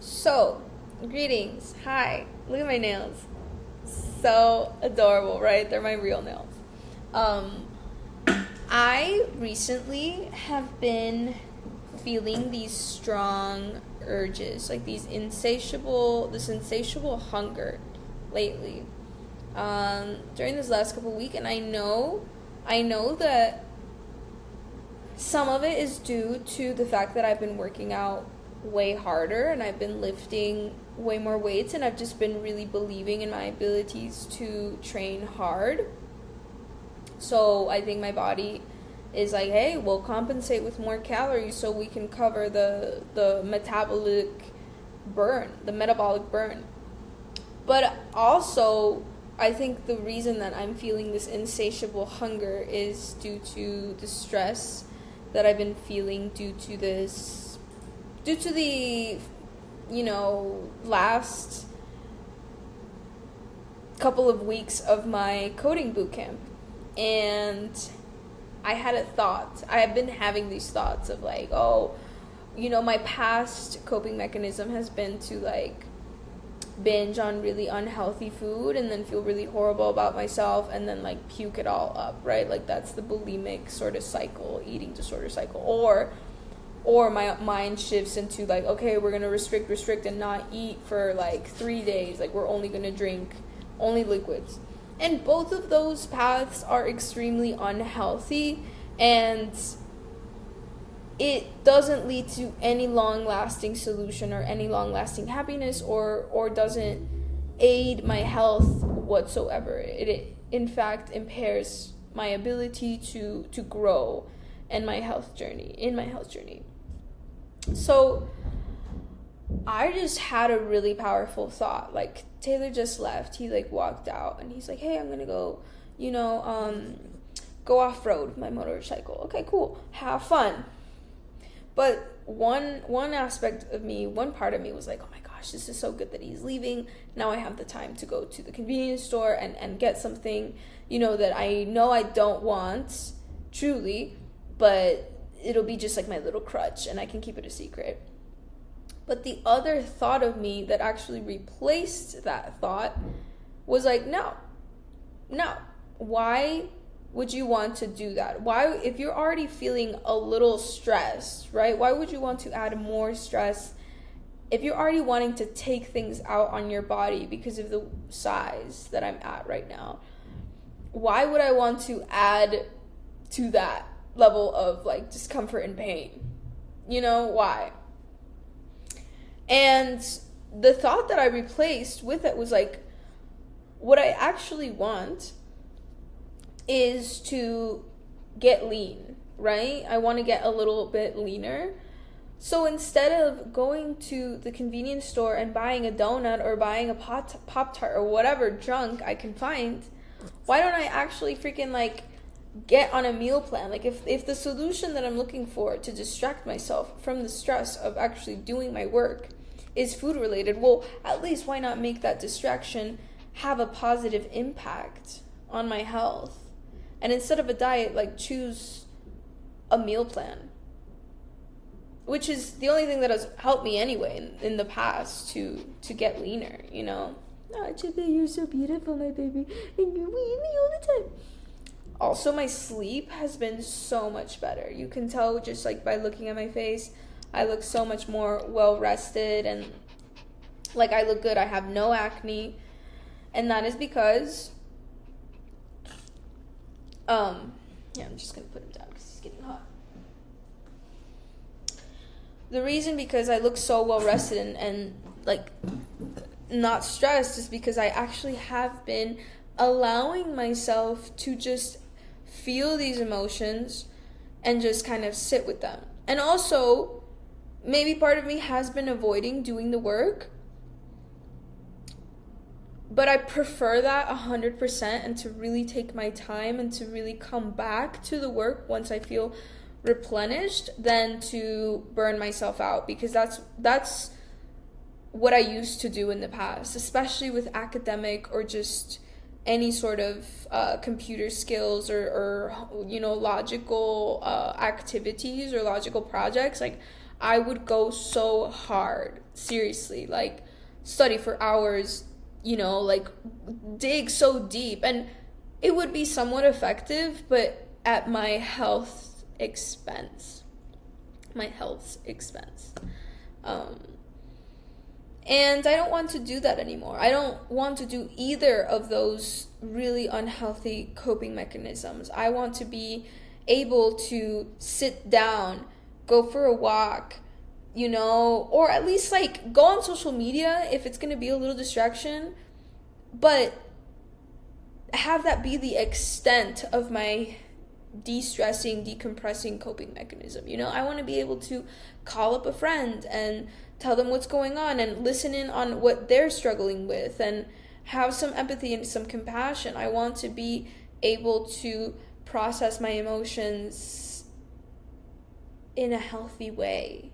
So, greetings. Hi. Look at my nails. So adorable, right? They're my real nails. Um, I recently have been feeling these strong urges, like this insatiable hunger lately. During this last couple of weeks, and I know that some of it is due to the fact that I've been working out way harder and I've been lifting way more weights and I've just been really believing in my abilities to train hard. So I think my body is like, hey, we'll compensate with more calories so we can cover the metabolic burn. But also, I think the reason that I'm feeling this insatiable hunger is due to the stress that I've been feeling due to the last couple of weeks of my coding boot camp. And I had a thought. I have been having these thoughts of like, my past coping mechanism has been to like binge on really unhealthy food and then feel really horrible about myself and then like puke it all up, right? Like that's the bulimic sort of cycle, eating disorder cycle. Or my mind shifts into like, okay, we're gonna restrict and not eat for like 3 days. Like we're only gonna drink only liquids. And both of those paths are extremely unhealthy, and it doesn't lead to any long-lasting solution or any long-lasting happiness or doesn't aid my health whatsoever. It in fact impairs my ability to grow in my health journey. So I just had a really powerful thought. Like Taylor just left. He like walked out and he's like, "Hey, I'm going to go, go off-road with my motorcycle." Okay, cool. Have fun. But one aspect of me, one part of me was like, "Oh my gosh, this is so good that he's leaving. Now I have the time to go to the convenience store and get something, that I know I don't want, truly, but it'll be just like my little crutch and I can keep it a secret." But the other thought of me that actually replaced that thought was like, no. Why would you want to do that? Why, if you're already feeling a little stressed, right? Why would you want to add more stress if you're already wanting to take things out on your body because of the size that I'm at right now? Why would I want to add to that level of like discomfort and pain? Why? And the thought that I replaced with it was like, what I actually want is to get lean, right? I want to get a little bit leaner. So instead of going to the convenience store and buying a donut or buying a Pop-Tart or whatever junk I can find, why don't I actually freaking like get on a meal plan? Like if the solution that I'm looking for to distract myself from the stress of actually doing my work is food related, well, at least why not make that distraction have a positive impact on my health? And instead of a diet, like choose a meal plan, which is the only thing that has helped me anyway in the past to get leaner, Oh, Chippy, you're so beautiful, my baby, and you're with me all the time. Also, my sleep has been so much better. You can tell just like by looking at my face. I look so much more well-rested and like I look good. I have no acne. And that is because, I'm just going to put him down because he's getting hot. The reason because I look so well-rested and like not stressed is because I actually have been allowing myself to just feel these emotions and just kind of sit with them. And also, maybe part of me has been avoiding doing the work, but I prefer that 100% and to really take my time and to really come back to the work once I feel replenished than to burn myself out, because that's what I used to do in the past, especially with academic or just any sort of computer skills or logical activities or logical projects. Like I would go so hard, seriously, like study for hours, like dig so deep, and it would be somewhat effective, but at my health's expense. And I don't want to do that anymore. I don't want to do either of those really unhealthy coping mechanisms. I want to be able to sit down, go for a walk, or at least like go on social media if it's going to be a little distraction, but have that be the extent of my de-stressing, decompressing coping mechanism. I want to be able to call up a friend and tell them what's going on and listen in on what they're struggling with and have some empathy and some compassion. I want to be able to process my emotions in a healthy way,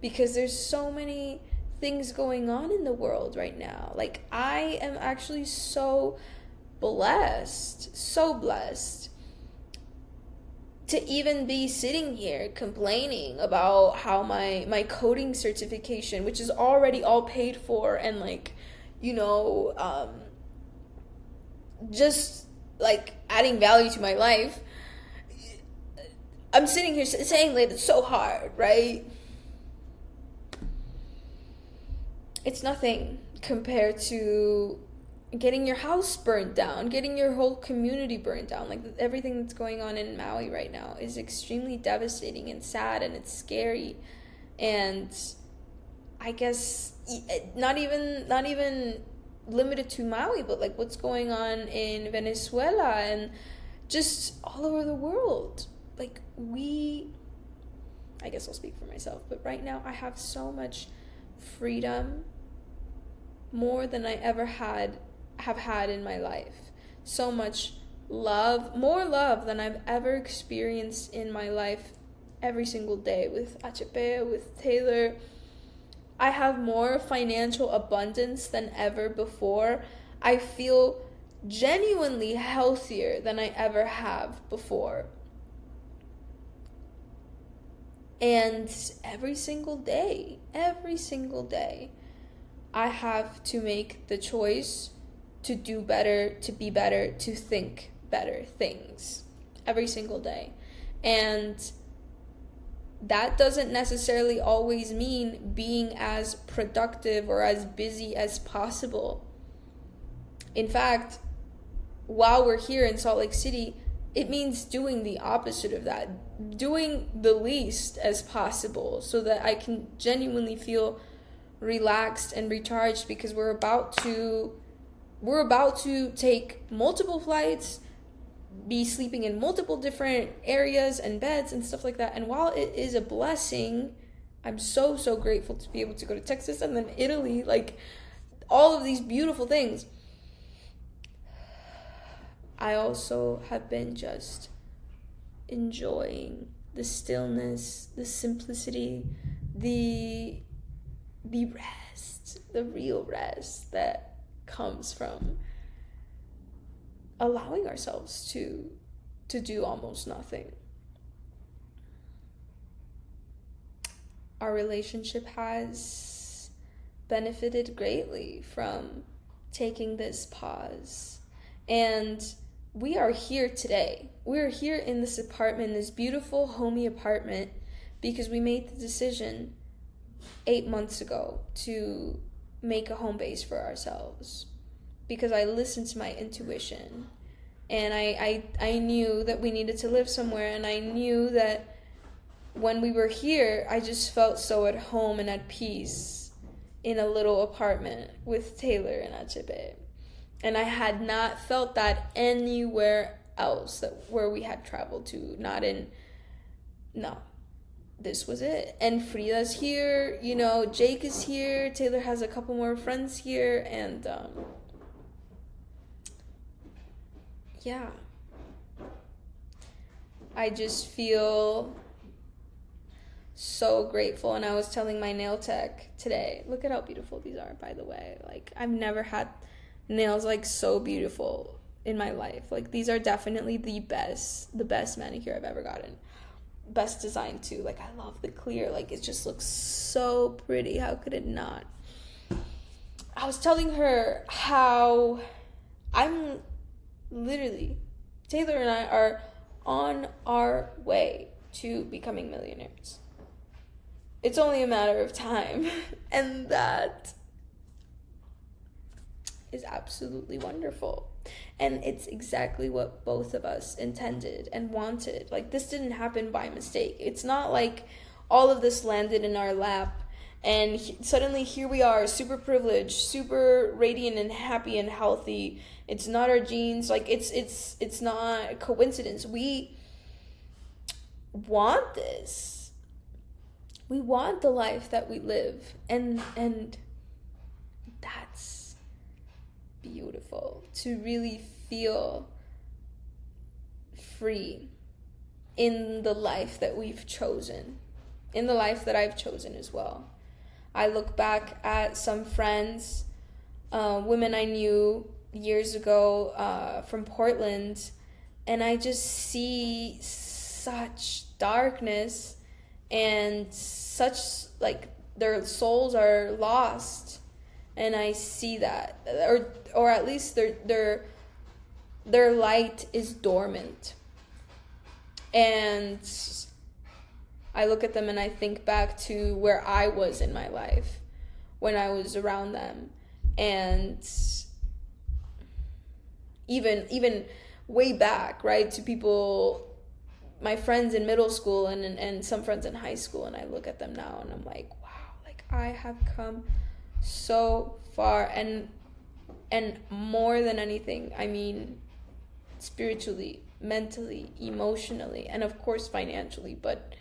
because there's so many things going on in the world right now. Like, I am actually so blessed to even be sitting here complaining about how my coding certification, which is already all paid for, and like, just like adding value to my life, I'm sitting here saying like it's so hard, right? It's nothing compared to getting your house burnt down, getting your whole community burnt down. Like, everything that's going on in Maui right now is extremely devastating and sad, and it's scary. And I guess not even limited to Maui, but like what's going on in Venezuela and just all over the world. Like, I guess I'll speak for myself, but right now I have so much freedom, more than I ever have had in my life. So much love, more love than I've ever experienced in my life every single day with HP, with Taylor. I have more financial abundance than ever before. I feel genuinely healthier than I ever have before. And every single day, I have to make the choice to do better, to be better, to think better things every single day. And that doesn't necessarily always mean being as productive or as busy as possible. In fact, while we're here in Salt Lake City, it means doing the opposite of that, doing the least as possible, so that I can genuinely feel relaxed and recharged, because we're about to take multiple flights, be sleeping in multiple different areas and beds and stuff like that. And while it is a blessing, I'm so grateful to be able to go to Texas and then Italy, like all of these beautiful things. I also have been just enjoying the stillness, the simplicity, the rest, the real rest that comes from allowing ourselves to do almost nothing. Our relationship has benefited greatly from taking this pause. And we are here today. We're here in this apartment, this beautiful, homey apartment, because we made the decision 8 months ago to make a home base for ourselves, because I listened to my intuition, and I knew that we needed to live somewhere, and I knew that when we were here, I just felt so at home and at peace in a little apartment with Taylor and Achepe. And I had not felt that anywhere else where we had traveled to. No. This was it. And Frida's here, Jake is here, Taylor has a couple more friends here, and yeah. I just feel so grateful. And I was telling my nail tech today, look at how beautiful these are, by the way. Like, I've never had nails like so beautiful in my life. Like, these are definitely the best manicure I've ever gotten. best design too. Like, I love the clear. Like, it just looks so pretty. How could it not? I was telling her how I'm literally, Taylor and I are on our way to becoming millionaires. It's only a matter of time. And that is absolutely wonderful. And it's exactly what both of us intended and wanted. Like, this didn't happen by mistake. It's not like all of this landed in our lap and suddenly here we are, super privileged, super radiant and happy and healthy. It's not our genes. Like, it's not a coincidence. We want this. We want the life that we live. And that's beautiful, to really feel free in the life that we've chosen, in the life that I've chosen as well. I look back at some friends, women I knew years ago from Portland, and I just see such darkness and such, like, their souls are lost. And I see that, or at least their light is dormant. And I look at them and I think back to where I was in my life when I was around them, and even way back, right, to people, my friends in middle school and some friends in high school, and I look at them now and I'm like, wow, like, I have come so far, and more than anything, I mean, spiritually, mentally, emotionally, and of course financially, but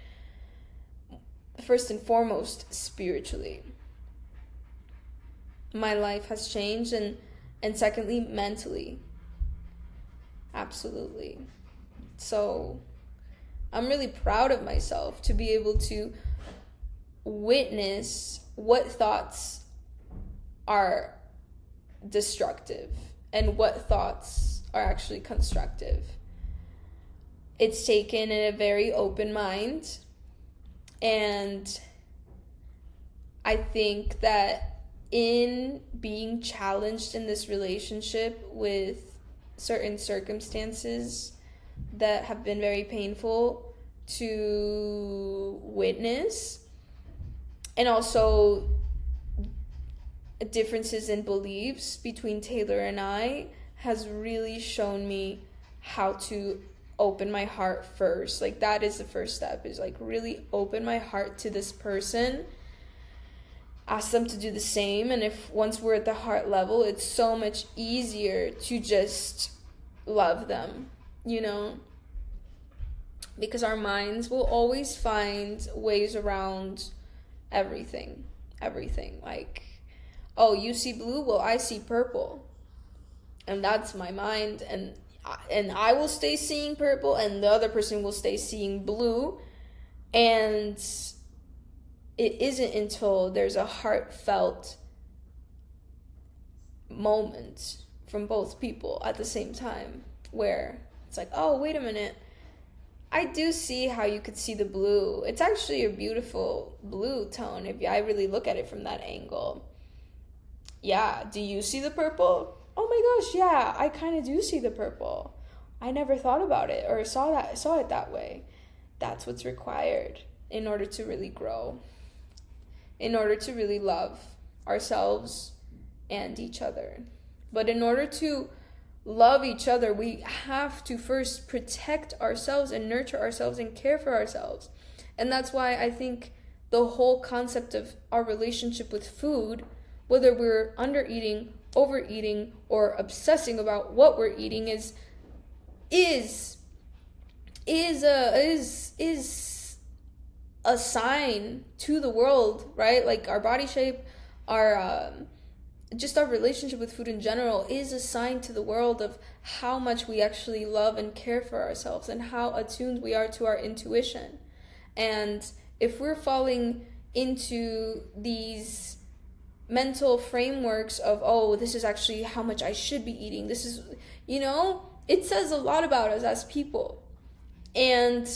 first and foremost, spiritually. My life has changed, and secondly, mentally. Absolutely. So I'm really proud of myself to be able to witness what thoughts are destructive and what thoughts are actually constructive. It's taken in a very open mind, and I think that in being challenged in this relationship with certain circumstances that have been very painful to witness, and also differences in beliefs between Taylor and I, has really shown me how to open my heart first. Like, that is the first step, is like really open my heart to this person, ask them to do the same. And if once we're at the heart level, it's so much easier to just love them, you know, because our minds will always find ways around everything. Like, oh, you see blue, well, I see purple, and that's my mind, and I will stay seeing purple, and the other person will stay seeing blue. And it isn't until there's a heartfelt moment from both people at the same time where it's like, oh, wait a minute, I do see how you could see the blue. It's actually a beautiful blue tone if I really look at it from that angle. Yeah, do you see the purple? Oh my gosh, yeah, I kind of do see the purple. I never thought about it or saw it that way. That's what's required in order to really grow, in order to really love ourselves and each other. But in order to love each other, we have to first protect ourselves and nurture ourselves and care for ourselves. And that's why I think the whole concept of our relationship with food, whether we're under-eating, overeating, or obsessing about what we're eating, is a sign to the world, right? Like, our body shape, our just our relationship with food in general is a sign to the world of how much we actually love and care for ourselves, and how attuned we are to our intuition. And if we're falling into these mental frameworks of, oh, this is actually how much I should be eating, this is, you know, it says a lot about us as people. And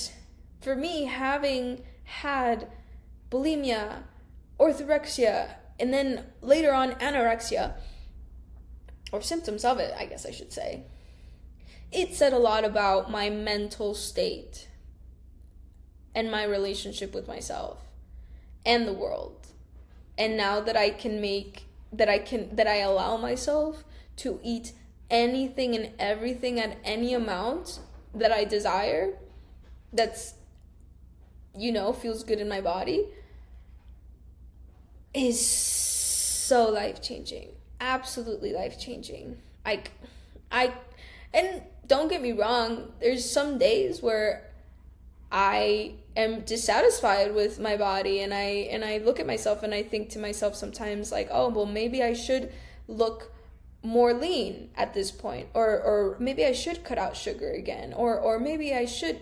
for me, having had bulimia, orthorexia, and then later on anorexia, or symptoms of it, I guess I should say, it said a lot about my mental state and my relationship with myself and the world. And now that I allow myself to eat anything and everything at any amount that I desire, that's, feels good in my body, is so life-changing. Absolutely life-changing. And don't get me wrong, there's some days where I am dissatisfied with my body, and I look at myself and I think to myself sometimes like, oh, well, maybe I should look more lean at this point, or maybe I should cut out sugar again, or maybe I should,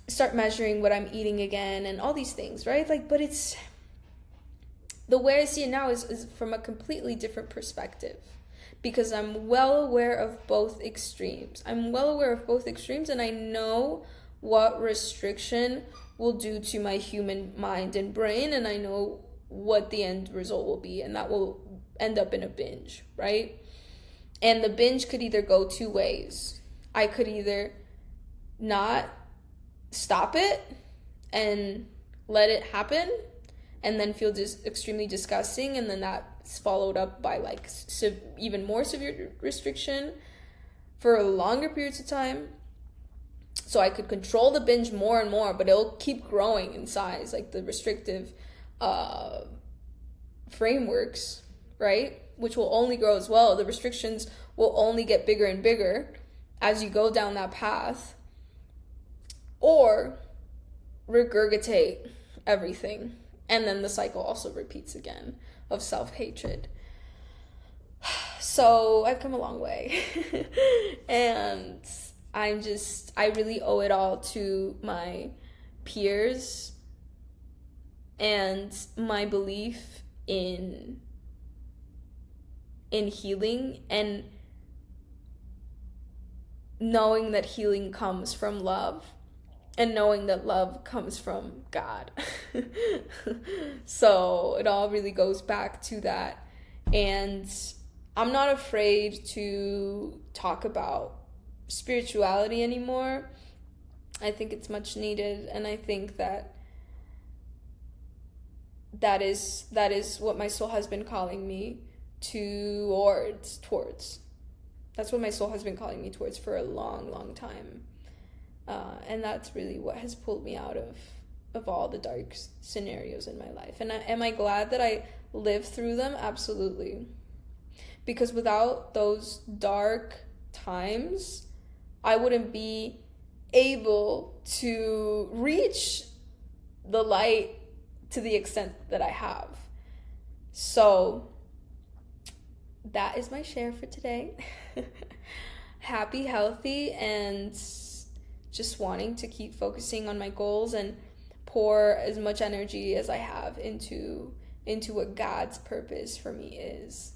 start measuring what I'm eating again, and all these things, right? But it's, the way I see it now is from a completely different perspective, because I'm well aware of both extremes. And I know what restriction will do to my human mind and brain, and I know what the end result will be, and that will end up in a binge, right? And the binge could either go two ways. I could either not stop it and let it happen and then feel just extremely disgusting, and then that's followed up by even more severe restriction for longer periods of time. So I could control the binge more and more, but it'll keep growing in size, like the restrictive frameworks, right? Which will only grow as well. The restrictions will only get bigger and bigger as you go down that path. Or regurgitate everything. And then the cycle also repeats again of self-hatred. So I've come a long way. And I really owe it all to my peers and my belief in healing, and knowing that healing comes from love, and knowing that love comes from God. So it all really goes back to that. And I'm not afraid to talk about spirituality anymore. I think it's much needed, and I think that is what my soul has been calling me towards. That's what my soul has been calling me towards for a long, long time. And that's really what has pulled me out of all the dark scenarios in my life. And am I glad that I lived through them? Absolutely. Because without those dark times, I wouldn't be able to reach the light to the extent that I have. So that is my share for today. Happy, healthy, and just wanting to keep focusing on my goals and pour as much energy as I have into what God's purpose for me is.